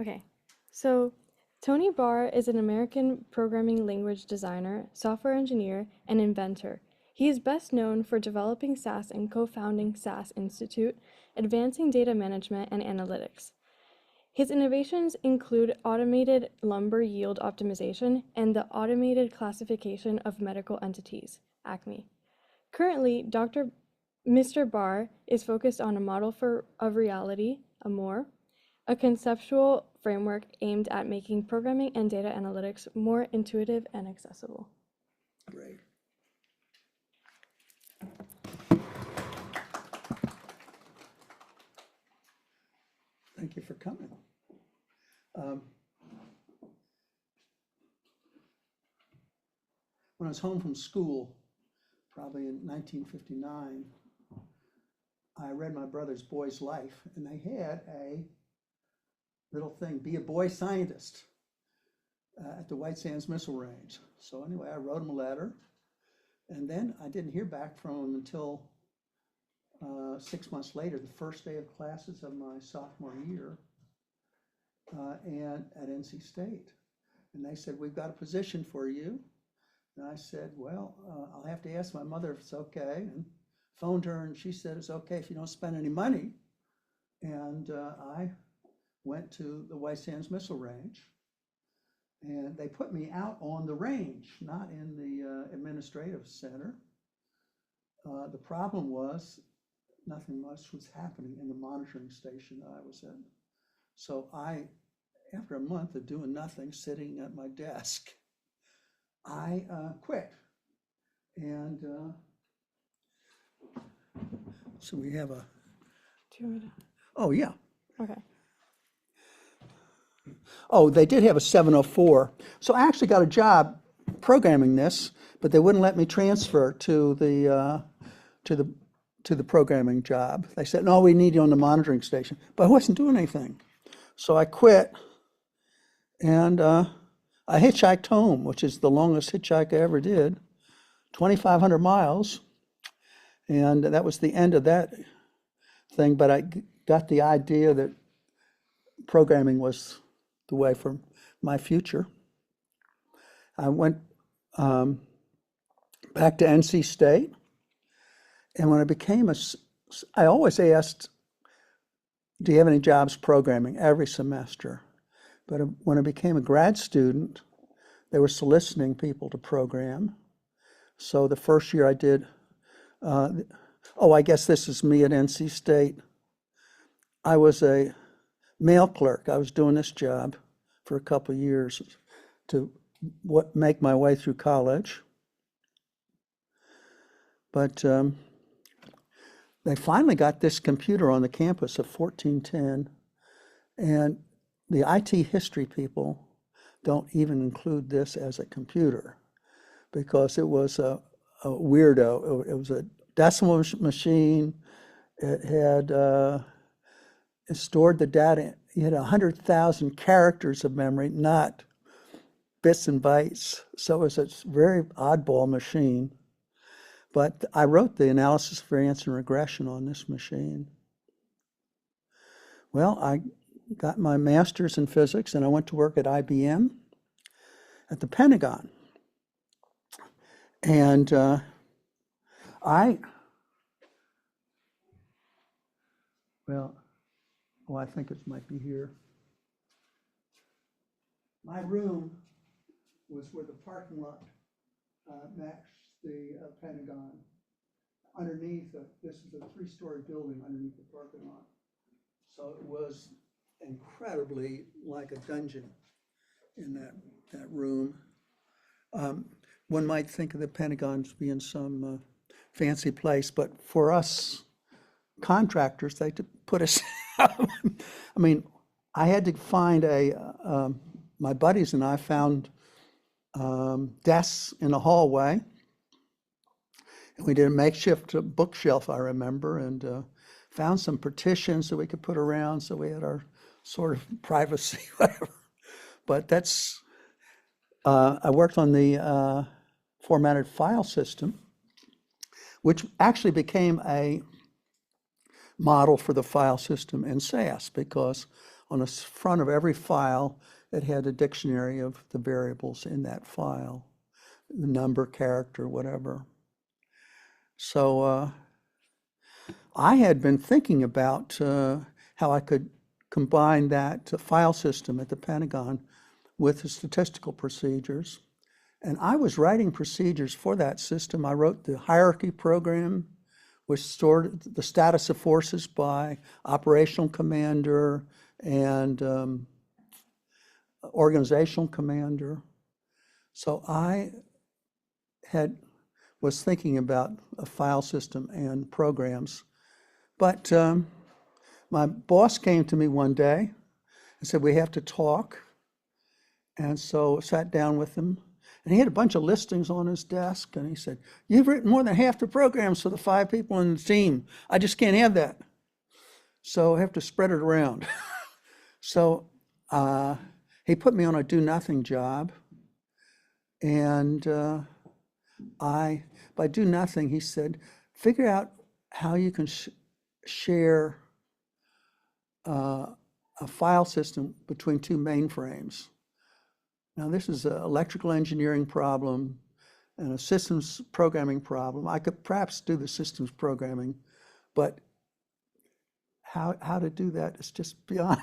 Okay, so Tony Barr is an American programming language designer, software engineer, and inventor. He is best known for developing SAS and co-founding SAS Institute, advancing data management and analytics. His innovations include automated lumber yield optimization and the automated classification of medical entities, ACME. Currently, Mr. Barr is focused on a model of reality, AMOR, a conceptual framework aimed at making programming and data analytics more intuitive and accessible. Great. Thank you for coming. When I was home from school, probably in 1959, I read my brother's Boy's Life, and they had a little thing, be a boy scientist at the White Sands Missile Range. So anyway, I wrote him a letter, and then I didn't hear back from him until 6 months later, the first day of classes of my sophomore year, and at NC State. And they said, we've got a position for you. And I said, well, I'll have to ask my mother if it's okay. And phoned her, and she said, it's okay if you don't spend any money. And I went to the White Sands Missile Range, and they put me out on the range, not in the administrative center. The problem was nothing much was happening in the monitoring station that I was in. So I, after a month of doing nothing, sitting at my desk, I quit. And so we have a, Do you want me to? oh yeah. Okay. Oh, they did have a 704. So I actually got a job programming this, but they wouldn't let me transfer to the programming job. They said, no, we need you on the monitoring station. But I wasn't doing anything. So I quit, and I hitchhiked home, which is the longest hitchhike I ever did, 2,500 miles. And that was the end of that thing. But I got the idea that programming was the way for my future. I went back to NC State, and when I became I always asked, do you have any jobs programming every semester? But when I became a grad student, they were soliciting people to program. So the first year I did, I guess this is me at NC State. I was a mail clerk. I was doing this job for a couple of years to make my way through college. But they finally got this computer on the campus of 1410, and the IT history people don't even include this as a computer because it was a weirdo. It was a decimal machine. It had it stored the data. You had 100,000 characters of memory, not bits and bytes. So it was a very oddball machine. But I wrote the analysis, variance, and regression on this machine. Well, I got my master's in physics, and I went to work at IBM at the Pentagon. And I think it might be here. My room was where the parking lot matched the Pentagon. Underneath, this is a 3-story building underneath the parking lot. So it was incredibly like a dungeon in that room. One might think of the Pentagon as being some fancy place, but for us contractors, they put us. I mean, I had to find my buddies and I found desks in a hallway. And we did a makeshift bookshelf, I remember, and found some partitions that we could put around so we had our sort of privacy, whatever. But that's, I worked on the formatted file system, which actually became a model for the file system in SAS, because on the front of every file, it had a dictionary of the variables in that file, the number, character, whatever. So I had been thinking about how I could combine that file system at the Pentagon with the statistical procedures. And I was writing procedures for that system. I wrote the hierarchy program, which stored the status of forces by operational commander and organizational commander. So I was thinking about a file system and programs. But my boss came to me one day and said, we have to talk. And so I sat down with him. And he had a bunch of listings on his desk. And he said, you've written more than half the programs for the 5 people in the team. I just can't have that. So I have to spread it around. So he put me on a do-nothing job. And by do nothing, he said, figure out how you can share a file system between 2 mainframes. Now, this is an electrical engineering problem and a systems programming problem. I could perhaps do the systems programming, but how to do that is just beyond.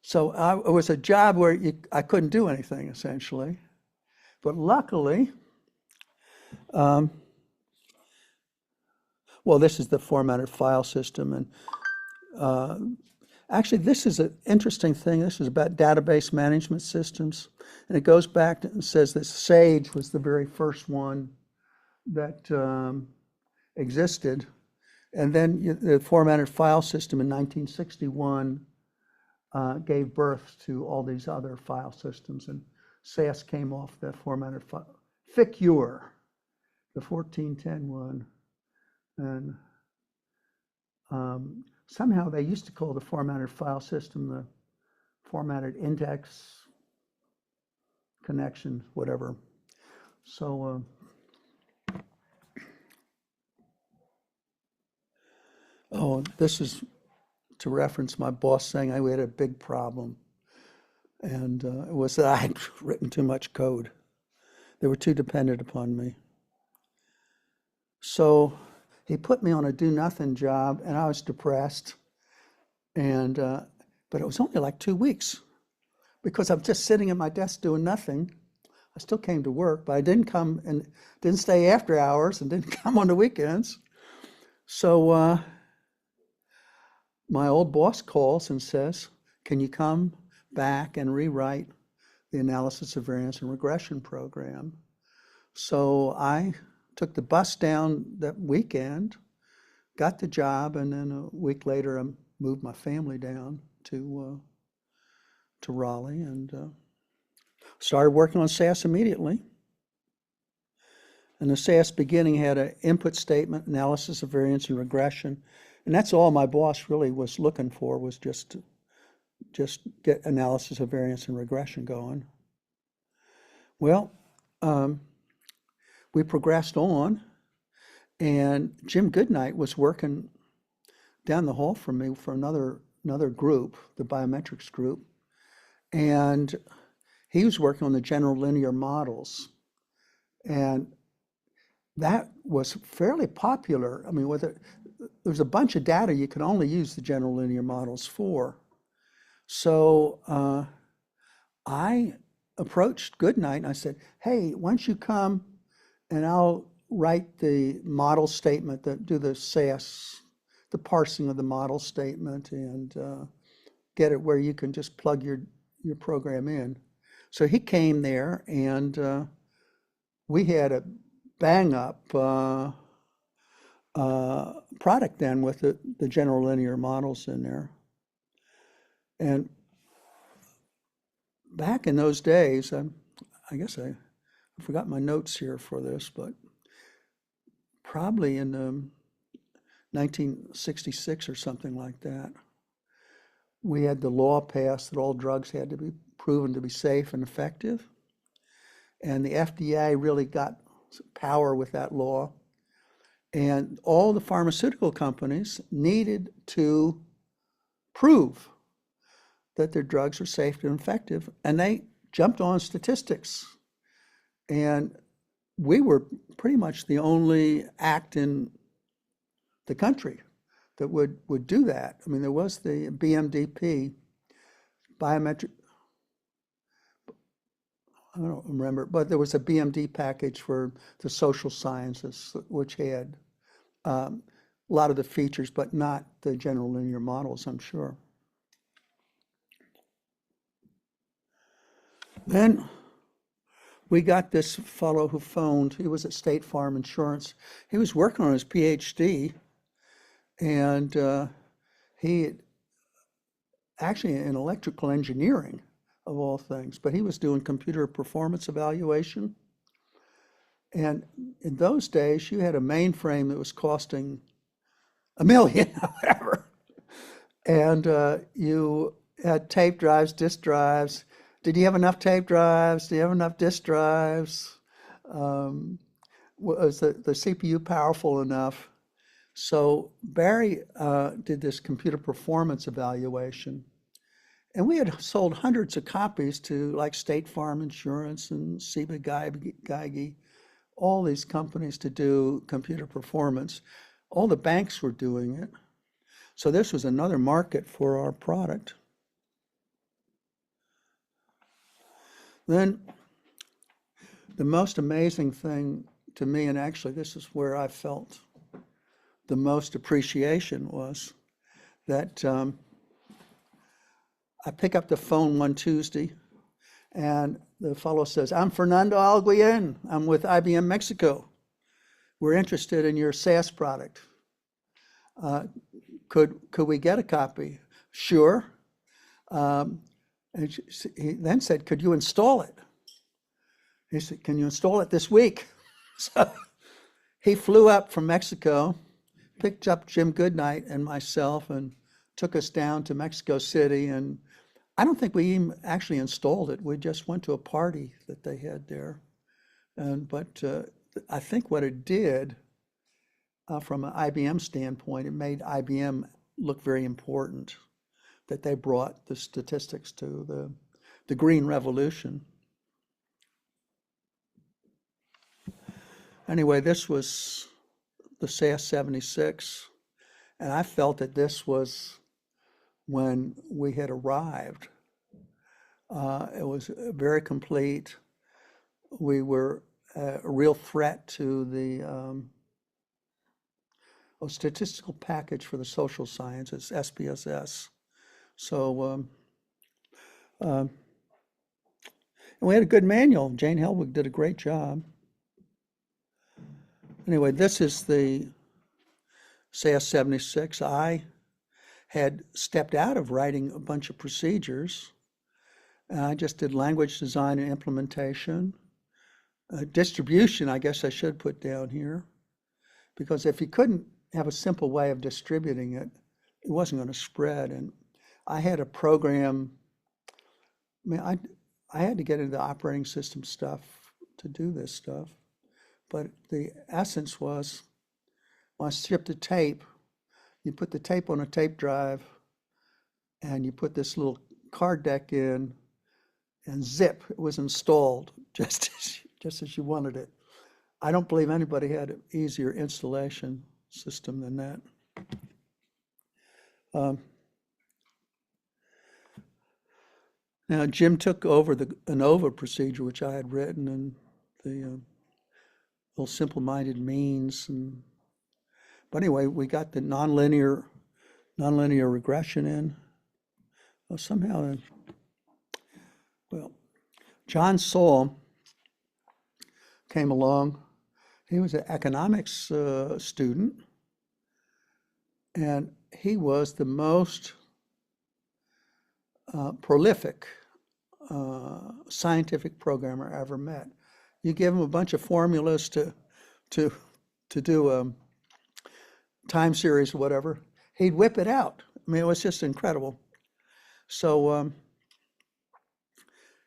So it was a job where I couldn't do anything, essentially. But luckily, well, this is the formatted file system. And actually, this is an interesting thing. This is about database management systems. And it goes back and says that SAGE was the very first one that existed. And then the formatted file system in 1961 gave birth to all these other file systems. And SAS came off that formatted file. FICUR, the 1410 one. And somehow they used to call the formatted file system the formatted index connection, whatever. So this is to reference my boss saying I had a big problem. And it was that I had written too much code. They were too dependent upon me. So he put me on a do-nothing job, and I was depressed. And but it was only like 2 weeks, because I'm just sitting at my desk doing nothing. I still came to work, but I didn't come and didn't stay after hours and didn't come on the weekends. So my old boss calls and says, can you come back and rewrite the analysis of variance and regression program? So I took the bus down that weekend, got the job, and then a week later I moved my family down to Raleigh and started working on SAS immediately. And the SAS beginning had an input statement, analysis of variance and regression, and that's all my boss really was looking for, was just get analysis of variance and regression going. Well, we progressed on, and Jim Goodnight was working down the hall from me for another group, the biometrics group, and he was working on the general linear models, and that was fairly popular. I mean, there was a bunch of data you could only use the general linear models for. So I approached Goodnight and I said, hey, why don't you come and I'll write the model statement, do the SAS, the parsing of the model statement, and get it where you can just plug your program in. So he came there, and we had a bang up product then with the general linear models in there. And back in those days, I guess I forgot my notes here for this, but probably in 1966 or something like that, we had the law passed that all drugs had to be proven to be safe and effective. And the FDA really got power with that law. And all the pharmaceutical companies needed to prove that their drugs are safe and effective, and they jumped on statistics. And we were pretty much the only act in the country that would do that. I mean, there was the BMDP, biometric, I don't remember, but there was a BMD package for the social sciences, which had a lot of the features, but not the general linear models, I'm sure. Then we got this fellow who phoned. He was at State Farm Insurance. He was working on his PhD, and he actually in electrical engineering, of all things, but he was doing computer performance evaluation. And in those days, you had a mainframe that was costing $1 million or whatever. And you had tape drives, disk drives. Did you have enough tape drives? Do you have enough disk drives? Was the CPU powerful enough? So Barry did this computer performance evaluation. And we had sold hundreds of copies to like State Farm Insurance and Ciba Geigy, all these companies to do computer performance. All the banks were doing it. So this was another market for our product. Then the most amazing thing to me, and actually this is where I felt the most appreciation, was that I pick up the phone one Tuesday, and the fellow says, "I'm Fernando Alguien. I'm with IBM Mexico. We're interested in your SAS product. Could we get a copy?" "Sure." And he then said, "Could you install it?" He said, "Can you install it this week?" So he flew up from Mexico, picked up Jim Goodnight and myself, and took us down to Mexico City. And I don't think we even actually installed it. We just went to a party that they had there. But I think what it did, from an IBM standpoint, it made IBM look very important, that they brought the statistics to the Green Revolution. Anyway, this was the SAS 76, and I felt that this was when we had arrived. It was very complete. We were a real threat to the statistical package for the social sciences, SPSS. So, and we had a good manual. Jane Helwig did a great job. Anyway, this is the SAS 76. I had stepped out of writing a bunch of procedures. I just did language design and implementation. Distribution, I guess I should put down here, because if you couldn't have a simple way of distributing it, it wasn't going to spread. And I had a program. I mean, I had to get into the operating system stuff to do this stuff. But the essence was, when I shipped a tape, you put the tape on a tape drive, and you put this little card deck in, and zip, it was installed just as you wanted it. I don't believe anybody had an easier installation system than that. Now, Jim took over the ANOVA procedure, which I had written, and the little simple-minded means. But anyway, we got the nonlinear regression in. Well, somehow, well, John Saul came along. He was an economics student, and he was the most prolific scientific programmer I ever met. You give him a bunch of formulas to do a time series or whatever, he'd whip it out. I mean, it was just incredible. So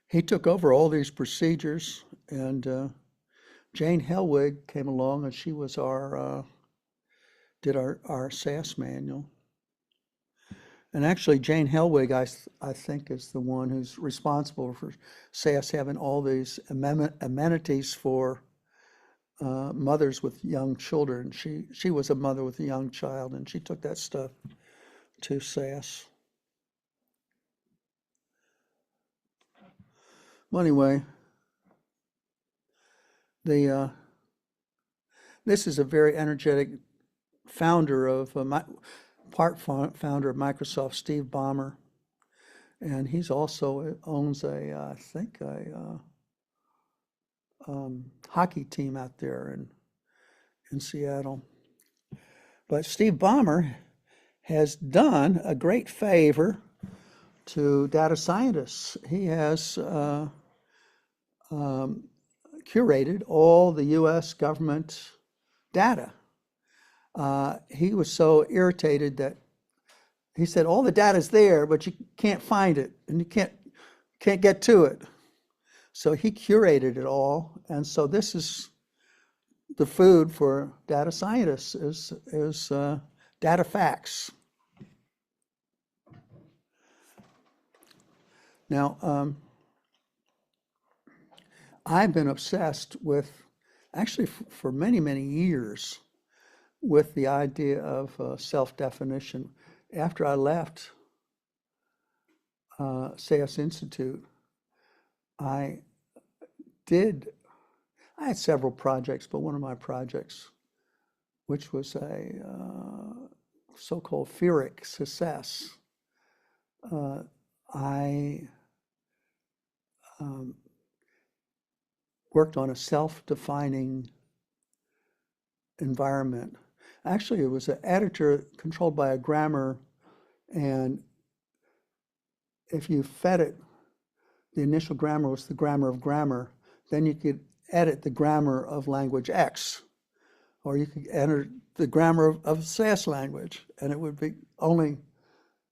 he took over all these procedures, and Jane Helwig came along, and she was did our SAS manual. And actually, Jane Helwig, I think, is the one who's responsible for SAS having all these amenities for mothers with young children. She was a mother with a young child, and she took that stuff to SAS. Well, anyway, this is a very energetic founder of founder of Microsoft, Steve Ballmer, and he's also owns I think a hockey team out there in Seattle. But Steve Ballmer has done a great favor to data scientists. He has curated all the U.S. government data. He was so irritated that he said, all the data's there, but you can't find it, and you can't get to it. So he curated it all, and so this is the food for data scientists is data facts. Now, I've been obsessed with, actually for many, many years, with the idea of self-definition. After I left SAS Institute, I had several projects, but one of my projects, which was a so-called theoric success, I worked on a self-defining environment. Actually, it was an editor controlled by a grammar, and if you fed it, the initial grammar was the grammar of grammar, then you could edit the grammar of language X, or you could enter the grammar of SAS language, and it would be only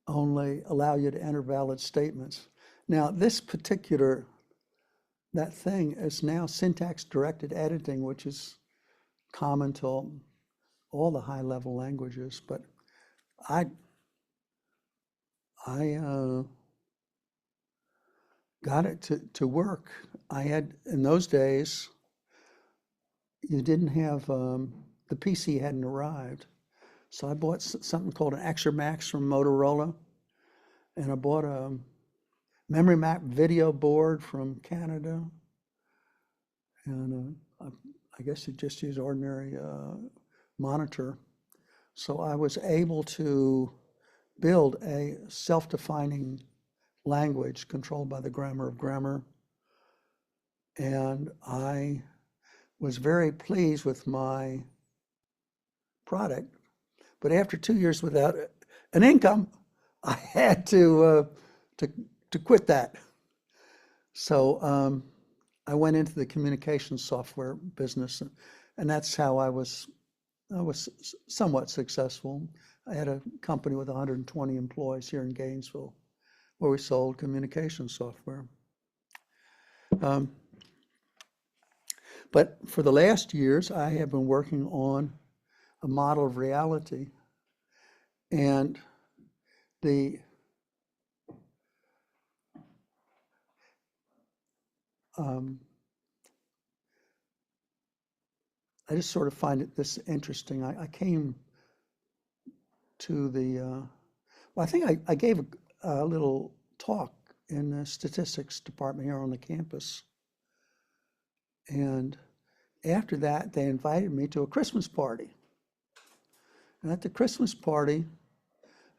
allow you to enter valid statements. Now, that thing is now syntax-directed editing, which is common to all the high-level languages, but I got it to work. I had, in those days, you didn't have, the PC hadn't arrived. So I bought something called an Exermax from Motorola, and I bought a memory map video board from Canada, and I guess you just use ordinary monitor. So I was able to build a self-defining language controlled by the grammar of grammar, and I was very pleased with my product. But after 2 years without an income, I had to quit that. So I went into the communication software business, and that's how I was somewhat successful. I had a company with 120 employees here in Gainesville, where we sold communication software. But for the last years, I have been working on a model of reality, and I just sort of find this interesting. I came to well, I think I gave a little talk in the statistics department here on the campus. And after that, they invited me to a Christmas party. And at the Christmas party,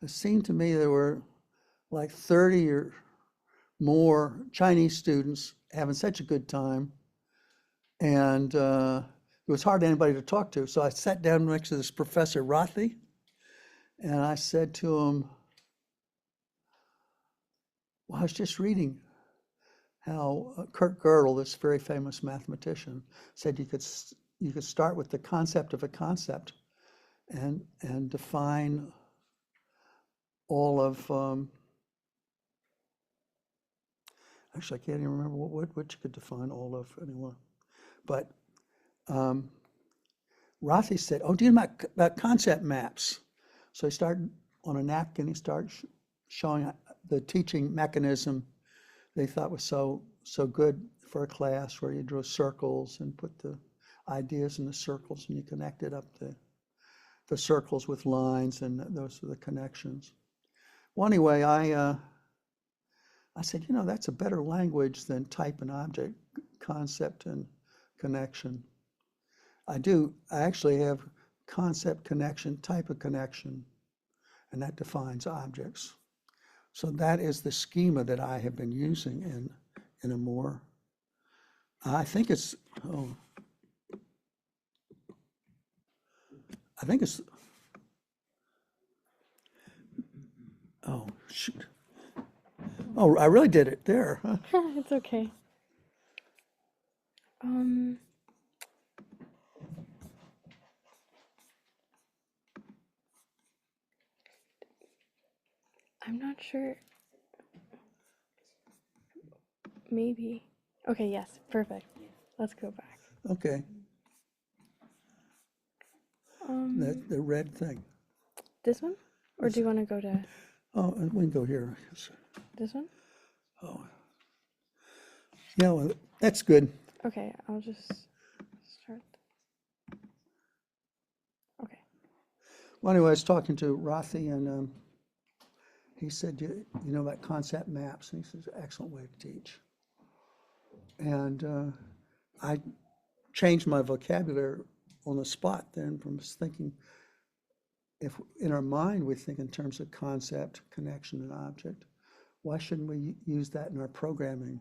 it seemed to me there were like 30 or more Chinese students having such a good time. And it was hard for anybody to talk to. So I sat down next to this Professor Rothi, and I said to him, well, I was just reading how Kurt Gödel, this very famous mathematician, said you could start with the concept of a concept and define all of, actually I can't even remember what you could define all of anymore. But Rothi said, oh, do you know about concept maps? So he started on a napkin, he started showing the teaching mechanism they thought was so good for a class where you drew circles and put the ideas in the circles and you connected up the circles with lines, and those are the connections. Well, anyway, I said, you know, that's a better language than type and object, concept and connection. I actually have concept, connection, type of connection, and that defines objects. So that is the schema that I have been using in AMOR. I think it's, oh, shoot. Oh, I really did it there, huh? It's okay. I'm not sure. Maybe. Okay, yes, perfect. Let's go back. Okay, the red thing. This one? Or do you want to go to Oh, we can go here. this one? Oh, yeah, well, that's good. Okay, I'll just start. Okay. Well, anyway, I was talking to Rathi, and he said, you know about concept maps? And he says, excellent way to teach. And I changed my vocabulary on the spot then from thinking, if in our mind we think in terms of concept, connection, and object, why shouldn't we use that in our programming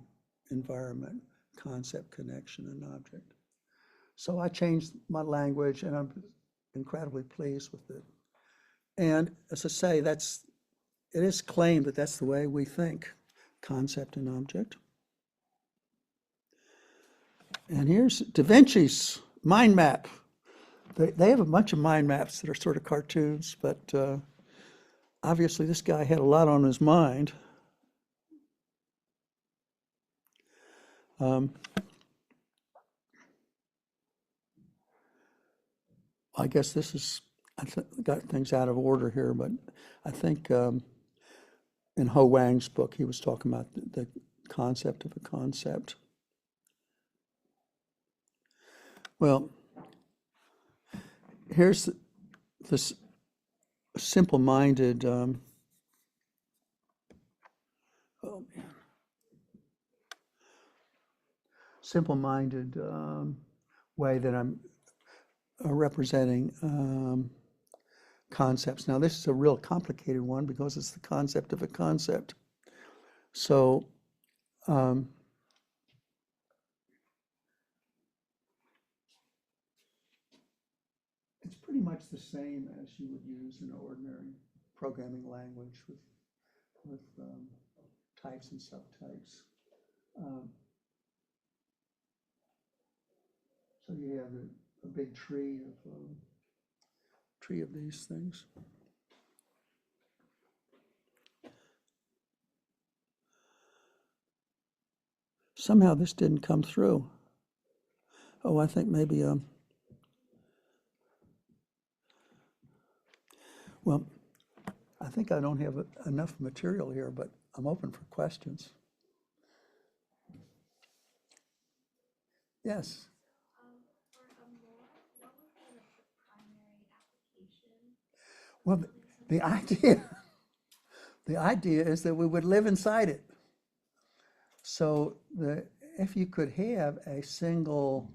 environment, concept, connection, and object? So I changed my language, and I'm incredibly pleased with it. And as I say, it is claimed that that's the way we think, concept and object. And here's Da Vinci's mind map. They have a bunch of mind maps that are sort of cartoons, but obviously this guy had a lot on his mind. I guess this is, got things out of order here, but I think in Ho Wang's book, he was talking about the concept of a concept. Well, here's this simple-minded, simple-minded way that I'm representing concepts. Now, this is a real complicated one because it's the concept of a concept. So, it's pretty much the same as you would use in an ordinary programming language with types and subtypes. So you have a big tree of these things. Somehow this didn't come through. Oh, I think maybe well, I think I don't have enough material here, but I'm open for questions. Yes. For AMOR, what was the primary application? Well, the idea is that we would live inside it. So if you could have a single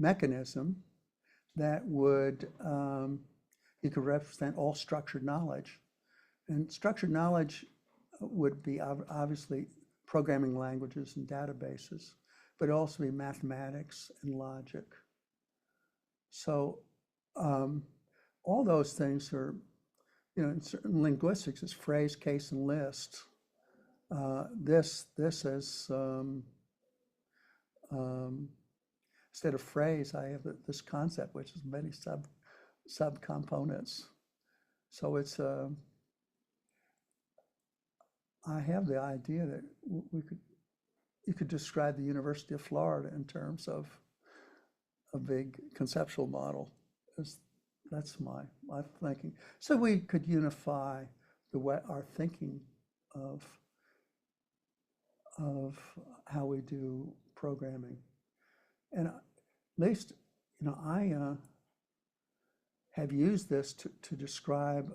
mechanism that would you could represent all structured knowledge, and structured knowledge would be obviously programming languages and databases, but also be mathematics and logic. So all those things are, you know, in certain linguistics, it's phrase, case, and list. This is instead of phrase, I have this concept, which is many subcomponents. So it's I have the idea that you could describe the University of Florida in terms of a big conceptual model. That's my thinking. So we could unify the way our thinking of how we do programming. And at least, I have used this to describe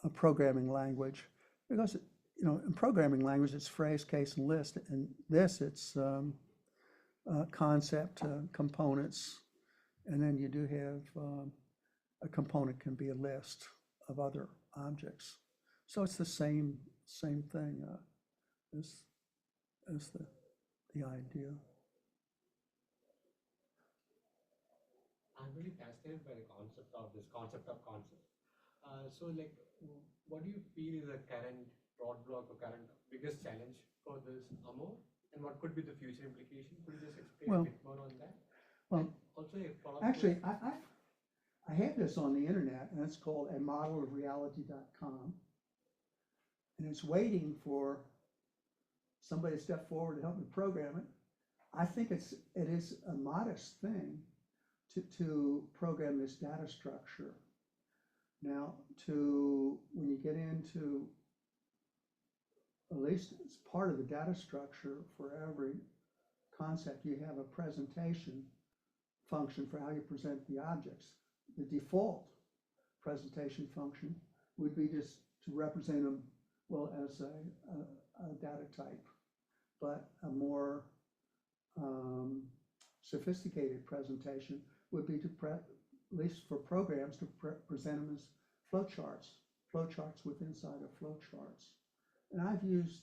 a programming language, because, in programming language, it's phrase, case, and list. And this, it's concept, components, and then you do have a component can be a list of other objects. So it's the same thing as the idea. I'm really fascinated by the concept of concepts. So like, what do you feel is the current roadblock or current biggest challenge for this AMOR? And what could be the future implication? Could you just explain a bit more on that? Well, and also a follow-up actually, I have this on the internet, and it's called a modelofreality.com. And it's waiting for somebody to step forward to help me program it. I think it is a modest thing to program this data structure. Now, when you get into, at least it's part of the data structure for every concept, you have a presentation function for how you present the objects. The default presentation function would be just to represent them, well, as a data type, but a more sophisticated presentation would be to, at least for programs, to present them as flowcharts with inside of flowcharts. And I've used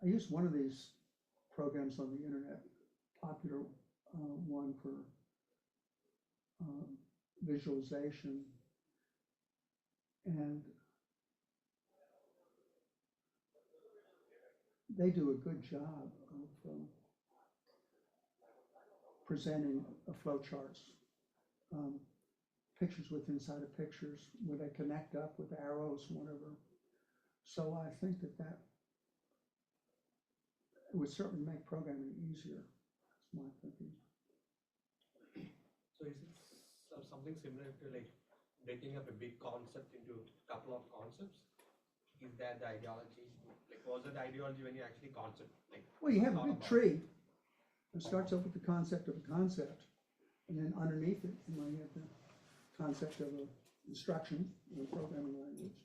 I used one of these programs on the internet, popular one for visualization, and they do a good job of presenting flowcharts, pictures with inside of pictures, where they connect up with arrows, whatever. So I think that it would certainly make programming easier. That's my thinking. So is it something similar to like breaking up a big concept into a couple of concepts? Is that the ideology? Like, was it the ideology when you actually concept? Like, well, you have a big tree. It starts off with the concept of a concept, and then underneath it, you have the concept of an instruction in a programming language.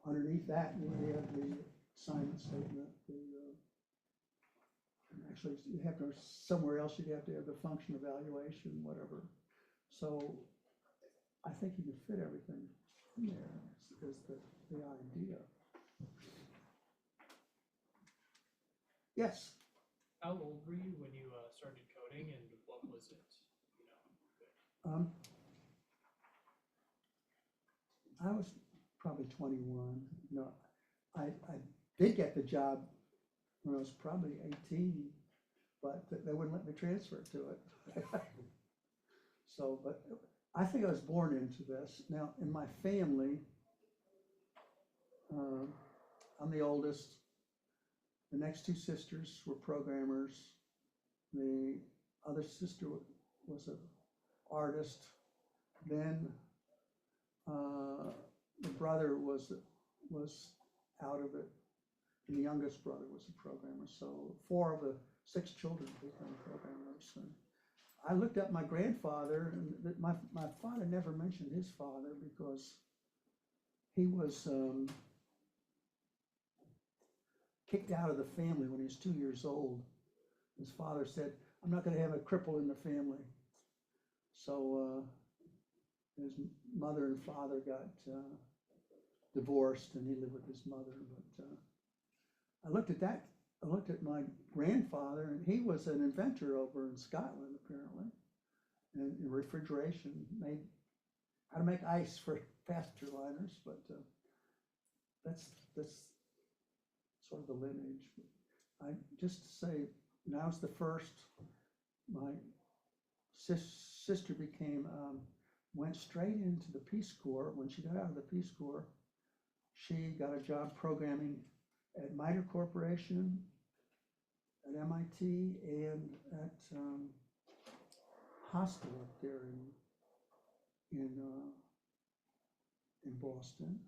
Underneath that, you have the assignment statement. Actually, you have to, somewhere else, you'd have to have the function evaluation, whatever. So I think you can fit everything in there, is the idea. Yes? How old were you when you started coding, and what was it? I was probably 21. I did get the job when I was probably 18, but they wouldn't let me transfer to it. So, but I think I was born into this. Now, in my family, I'm the oldest. The next two sisters were programmers. The other sister was an artist. Then the brother was out of it, and the youngest brother was a programmer. So 4 of the 6 children became programmers. And I looked up my grandfather, and my father never mentioned his father because he was kicked out of the family when he was 2 years old. His father said, "I'm not going to have a cripple in the family." So his mother and father got divorced, and he lived with his mother. But I looked at my grandfather, and he was an inventor over in Scotland, apparently, and in refrigeration, made how to make ice for passenger liners. But that's sort of the lineage. But just to say, when I was the first, my sister went straight into the Peace Corps. When she got out of the Peace Corps, she got a job programming at MITRE Corporation, at MIT, and at hospital up there in Boston.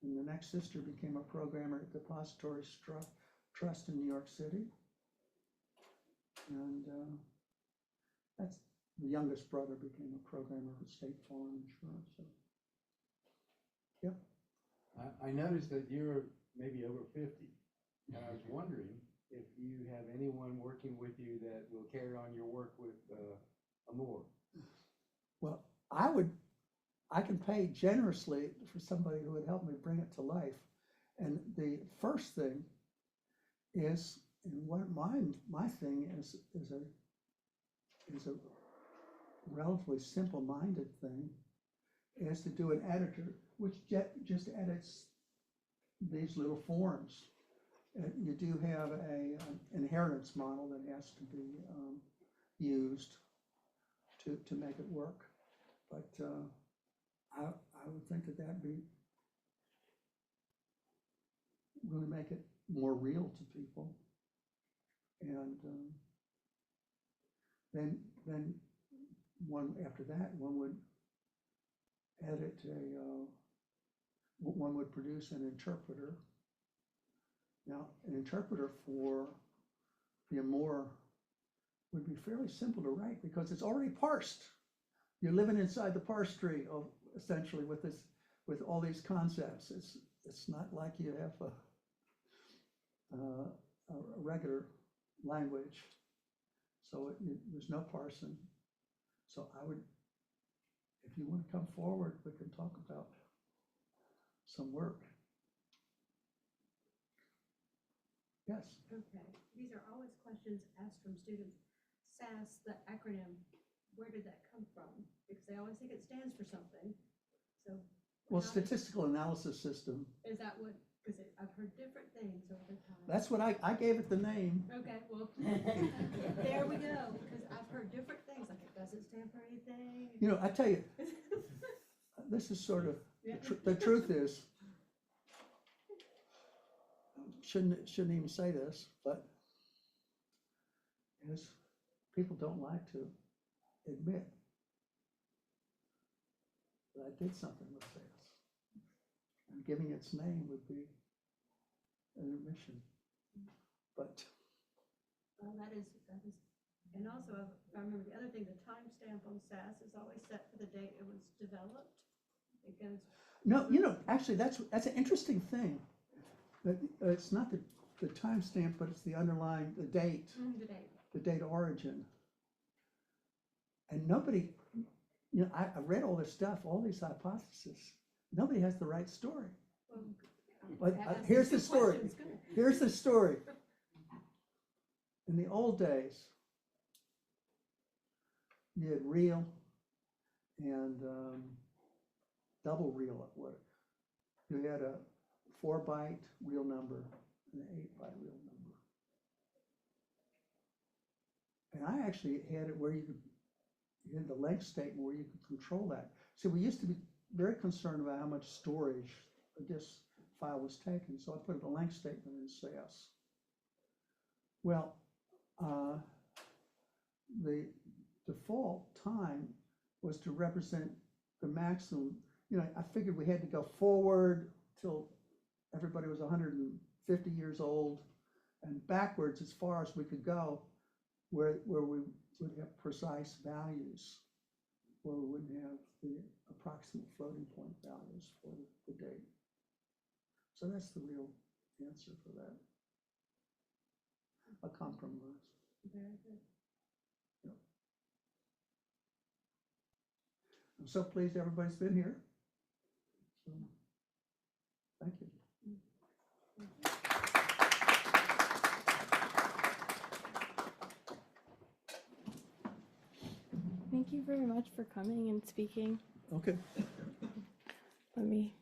And the next sister became a programmer at Depository Trust in New York City. And that's the youngest brother became a programmer with State Farm Insurance. So, yep. I noticed that you're maybe over 50. And I was wondering if you have anyone working with you that will carry on your work with AMOR. Well, I can pay generously for somebody who would help me bring it to life. And the first thing is, and what my thing is a relatively simple-minded thing, is to do an editor which just edits these little forms. You do have an inheritance model that has to be used to make it work, but I would think that that'd be really make it more real to people. And then one after that, one would edit one would produce an interpreter. Now, an interpreter for the AMOR would be fairly simple to write because it's already parsed. You're living inside the parse tree of essentially with all these concepts. It's not like you have a regular language, so there's no parsing. So I would, if you want to come forward, we can talk about some work. Yes. Okay, these are always questions asked from students. SAS, the acronym, where did that come from? Because they always think it stands for something. So, Well, how statistical analysis system. is that what? Because I've heard different things over time. That's what I gave it the name. Okay, well, there we go. Because I've heard different things, like it doesn't stand for anything. You know, I tell you, this is sort of the truth is. Shouldn't even say this, but as people don't like to admit that I did something with SAS, and giving its name would be an admission. But Well, that is, and also I remember the other thing, the timestamp on SAS is always set for the date it was developed. It goes. no, you know, actually, that's an interesting thing. That it's not the timestamp, but it's the underlying the date. The date. The date origin. And nobody, you know, I read all this stuff, all these hypotheses. Nobody has the right story. Well, But here's the story. questions, good. Here's the story. In the old days, you had real and double real. You had a 4-byte real number and an 8-byte real number. And I actually had it where you had the length statement where you could control that. So we used to be very concerned about how much storage this file was taking. So I put a length statement in SAS. Well, the default time was to represent the maximum. You know, I figured we had to go forward till everybody was 150 years old and backwards as far as we could go where we would have precise values, where we wouldn't have the approximate floating point values for the date. So that's the real answer for that. A compromise. Very good. Yep. I'm so pleased everybody's been here. So, thank you. Thank you very much for coming and speaking. Okay. Let me